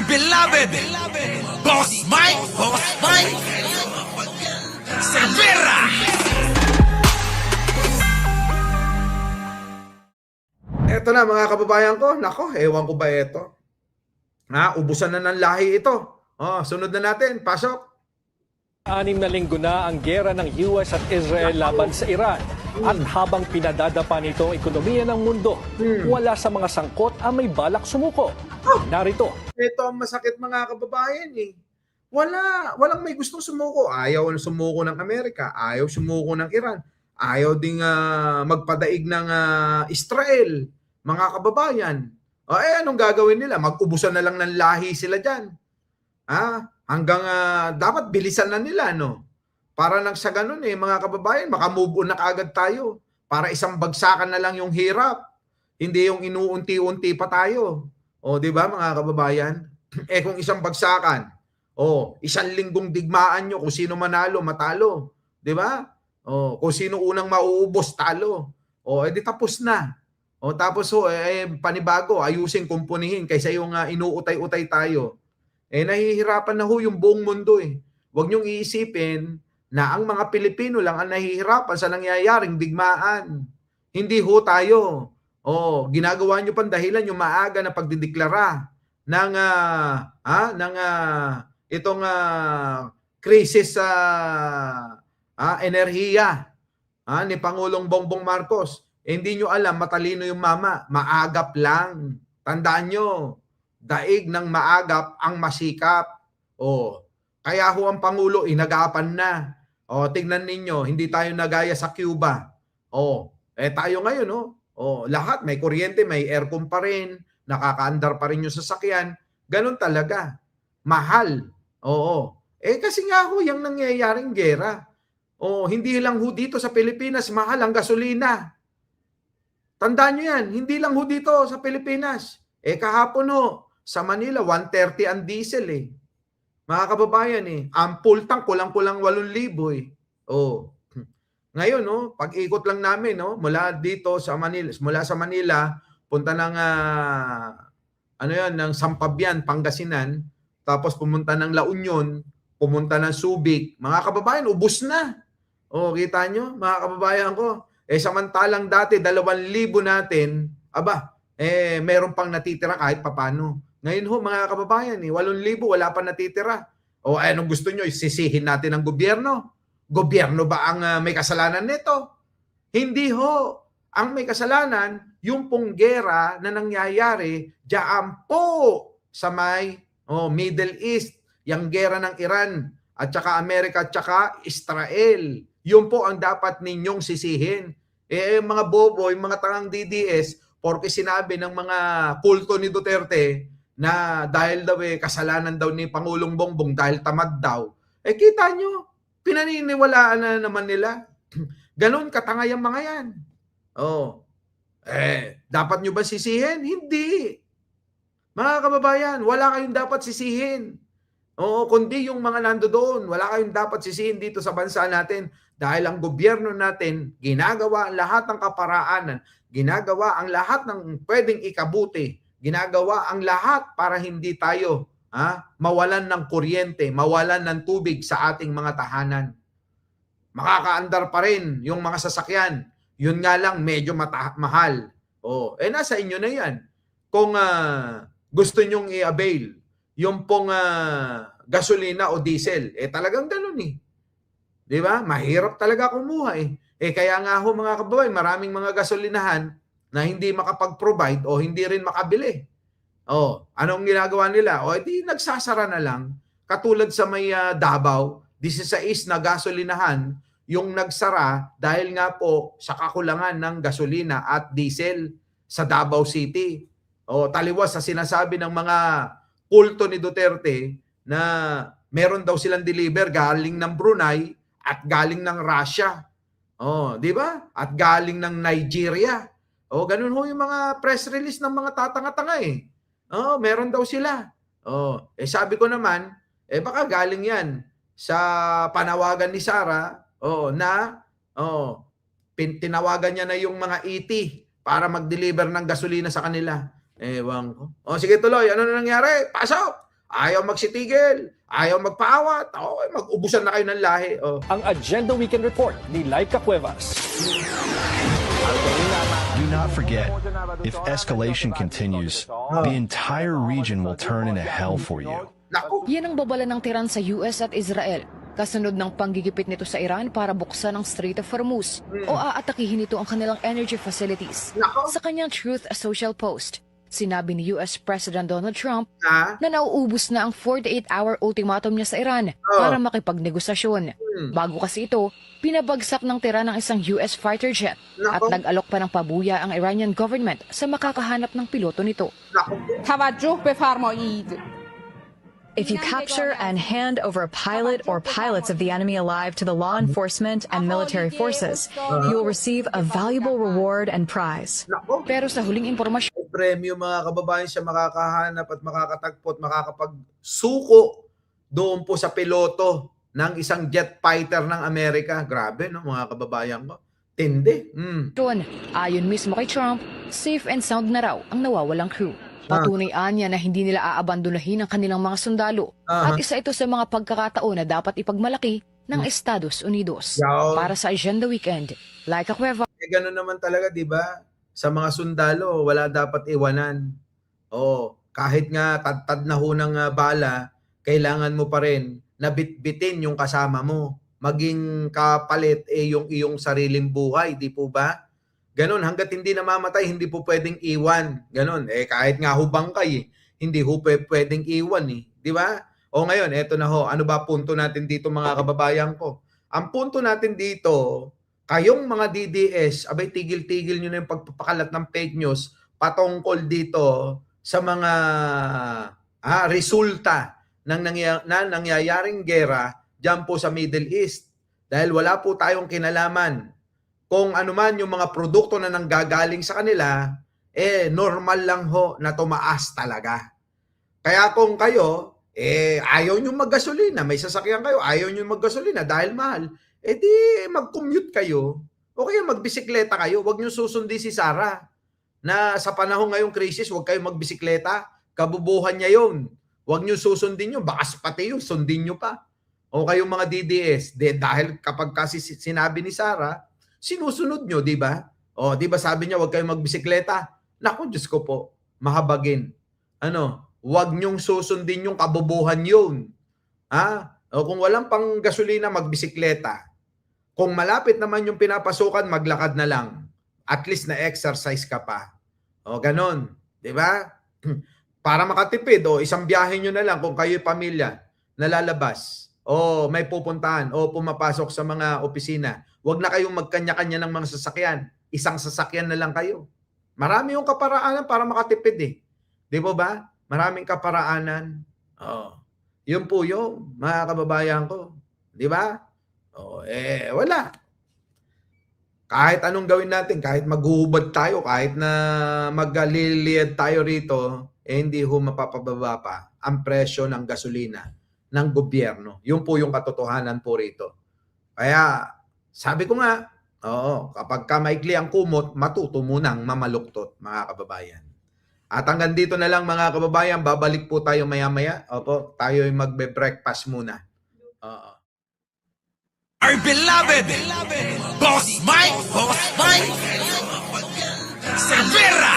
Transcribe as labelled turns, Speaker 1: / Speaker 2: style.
Speaker 1: beloved Boss Mike Cervera.
Speaker 2: Eto na mga kababayan ko, nako, ewan ko ba ito? Ubusan na ng lahi ito. Sunod na natin, pasok.
Speaker 3: 6 na linggo na ang giyera ng US at Israel laban sa Iran. At habang pinadadapa nito ang ekonomiya ng mundo, wala sa mga sangkot ang may balak sumuko. Narito.
Speaker 2: Ito ang masakit mga kababayan eh. Walang may gustong sumuko. Ayaw sumuko ng Amerika, ayaw sumuko ng Iran, ayaw ding magpadaig ng Israel, mga kababayan. Anong gagawin nila? Mag-ubusan na lang ng lahi sila dyan. Hanggang dapat bilisan na nila, no? Para nang sa ganun mga kababayan, makamove on na kaagad tayo. Para isang bagsakan na lang yung hirap. Hindi yung inuunti-unti pa tayo. Di ba mga kababayan? Kung isang bagsakan, isang linggong digmaan nyo, kung sino manalo, matalo. Di ba? Kung sino unang mauubos, talo. Edi tapos na. Tapos panibago, ayusin, kumpunihin kaysa yung inuutay-utay tayo. Nahihirapan na yung buong mundo eh. Huwag niyong iisipin na ang mga Pilipino lang ang nahihirapan sa nangyayaring digmaan. Hindi ho tayo. Ginagawa niyo pang dahilan yung maaga na pagdideklara ng itong krisis sa enerhiya ni Pangulong Bongbong Marcos. Hindi nyo alam, matalino yung mama. Maagap lang. Tandaan nyo, daig ng maagap ang masikap. Kaya ho ang Pangulo, inagapan na. Tingnan ninyo, hindi tayo nagaya sa Cuba. Tayo ngayon, lahat may kuryente, may aircon pa rin, nakakaandar pa rin yung sasakyan. Ganun talaga. Mahal. Kasi nga ho, yung nangyayaring gera. Hindi lang ho dito sa Pilipinas, mahal ang gasolina. Tandaan nyo yan, hindi lang ho dito sa Pilipinas. Kahapon ho, sa Manila, 130 ang diesel eh. Mga kababayan ang full tank, kulang-kulang 8,000 Ngayon, pag-ikot lang namin, mula dito sa Manila, punta ng ng Sampabian, Pangasinan, tapos pumunta ng La Union, pumunta ng Subic. Mga kababayan, ubos na. Kita nyo, mga kababayan ko. Samantalang dati 2,000 natin, meron pang natitira kahit papano. Ngayon ho, mga kababayan, 8,000 wala pa natitira. Anong gusto nyo? Sisihin natin ang gobyerno? Gobyerno ba ang may kasalanan nito? Hindi ho. Ang may kasalanan, yung pong gera na nangyayari diyan po sa may Middle East, yung gera ng Iran at saka Amerika at saka Israel. Yun po ang dapat ninyong sisihin. Mga boboy, mga tangang DDS, porque sinabi ng mga kulto ni Duterte na dahil daw kasalanan daw ni Pangulong Bongbong dahil tamad daw. Kita nyo, pinaniniwalaan na naman nila. Ganon katanga yung mga yan. Dapat nyo ba sisihin? Hindi. Mga kababayan, wala kayong dapat sisihin. Kundi yung mga nandoon, wala kayong dapat sisihin dito sa bansa natin dahil ang gobyerno natin ginagawa ang lahat ng kaparaanan, ginagawa ang lahat ng pwedeng ikabuti, ginagawa ang lahat para hindi tayo mawalan ng kuryente, mawalan ng tubig sa ating mga tahanan. Makakaandar pa rin yung mga sasakyan. Yun nga lang, medyo mahal. Nasa inyo na yan. Kung gusto nyong i-avail yung pong gasolina o diesel, talagang ganun eh. Di ba? Mahirap talaga kumuha eh. Kaya nga ho mga kababayan, maraming mga gasolinahan na hindi makapag-provide o hindi rin makabili. Anong ginagawa nila? Di nagsasara na lang. Katulad sa may Davao, 16 na gasolinahan yung nagsara dahil nga po sa kakulangan ng gasolina at diesel sa Davao City. Taliwas sa sinasabi ng mga kulto ni Duterte na meron daw silang deliver galing ng Brunei at galing ng Russia. Di ba? At galing ng Nigeria. Ganun ho yung mga press release ng mga tatanga-tanga eh. Meron daw sila. Sabi ko naman, baka galing yan sa panawagan ni Sara na tinawagan niya na yung mga ET para mag-deliver ng gasolina sa kanila. Ewan ko. Sige tuloy, ano na nangyari? Pasok! ayaw magsitigil, ayaw magpaawat, okay, mag-ubusan na kayo ng lahi. Oh.
Speaker 3: Ang Agenda Weekend Report ni Laika Cuevas.
Speaker 4: Do not forget, if escalation continues, the entire region will turn into hell for you.
Speaker 2: Naku,
Speaker 5: Yan ang babala ng Tehran sa US at Israel. Kasunod ng panggigipit nito sa Iran para buksan ang Strait of Hormuz o aatakihin nito ang kanilang energy facilities.
Speaker 2: Nako.
Speaker 5: Sa kanyang Truth Social post, sinabi ni US President Donald Trump
Speaker 2: ha?
Speaker 5: na nauubos na ang 48-hour ultimatum niya sa Iran para makipagnegosasyon. Bago kasi ito, pinabagsak ng Tehran ng isang US fighter jet at
Speaker 2: Nako.
Speaker 5: nag-alok pa ng pabuya ang Iranian government sa makakahanap ng piloto nito.
Speaker 2: Naku.
Speaker 6: توجه بفرمایید.
Speaker 7: If you capture and hand over a pilot or pilots of the enemy alive to the law enforcement and military forces, you will receive a valuable reward and prize.
Speaker 2: Naku.
Speaker 5: Pero sa huling impormasyon,
Speaker 2: May premyo mga kababayan siya makakahanap at makakatagpo at makakapagsuko doon po sa piloto ng isang jet fighter ng Amerika. Grabe, no, mga kababayan ko. Tindi.
Speaker 5: ayon mismo kay Trump, safe and sound na raw ang nawawalang crew. Patunay niya na hindi nila aabandonahin ang kanilang mga sundalo at isa ito sa mga pagkakataon na dapat ipagmalaki ng Estados Unidos.
Speaker 2: Yaw.
Speaker 5: Para sa Agenda Weekend, Laika Cuevas.
Speaker 2: Gano'n naman talaga, di ba? Sa mga sundalo, wala dapat iwanan. Kahit nga tad na ho ng bala, kailangan mo pa rin na bitbitin yung kasama mo. Maging kapalit yung iyong sariling buhay, di po ba? Ganon, hanggat hindi namamatay, hindi po pwedeng iwan. Ganon, kahit nga hubang kayo, hindi ho pwedeng iwan eh. Di ba? O ngayon, eto na ho, ano ba punto natin dito mga kababayan ko? Ang punto natin dito, kayong mga DDS, abay tigil-tigil nyo na yung pagpapakalat ng fake news patungkol dito sa mga resulta ng nangyayaring gera dyan po sa Middle East. Dahil wala po tayong kinalaman. Kung ano man yung mga produkto na nanggagaling sa kanila, normal lang ho na tumaas talaga. Kaya kung kayo, ayaw nyo maggasolina, may sasakyan kayo, ayaw nyo maggasolina dahil mahal, di mag-commute kayo o kaya magbisikleta kayo. Huwag nyo susundi si Sarah na sa panahon ngayong krisis, huwag kayo magbisikleta. Kabubuhan niya yun. Huwag nyo susundin nyo, bakas pati yun, sundin nyo pa. O kayong mga DDS, dahil kapag kasi sinabi ni Sarah, sinusunod nyo, di ba? O, di ba sabi niya, huwag kayong magbisikleta. Naku, Diyos ko po, mahabagin. Huwag nyong susundin yung kabubuhan yun. O kung walang pang gasolina, magbisikleta. Kung malapit naman yung pinapasukan, maglakad na lang. At least na exercise ka pa. O, ganon. Di ba? Para makatipid, isang biyahe nyo na lang kung kayo'y pamilya, nalalabas, may pupuntahan, pumapasok sa mga opisina. Huwag na kayong magkanya-kanya ng mga sasakyan. Isang sasakyan na lang kayo. Marami yung kaparaanan para makatipid eh. Di ba ba? Maraming kaparaanan. Yun po yung mga kababayan ko. Di ba? Wala. Kahit anong gawin natin, kahit maghuhubad tayo, kahit na magliliyad tayo rito, hindi ho mapapababa pa ang presyo ng gasolina ng gobyerno. Yun po yung katotohanan po rito. Kaya, sabi ko nga, kapag maikli ang kumot, matuto munang mamaluktot, mga kababayan. At hanggang dito na lang mga kababayan, babalik po tayo maya-maya. Opo, tayo ay magbe-breakfast muna.
Speaker 1: Our beloved Boss Mike Cervera.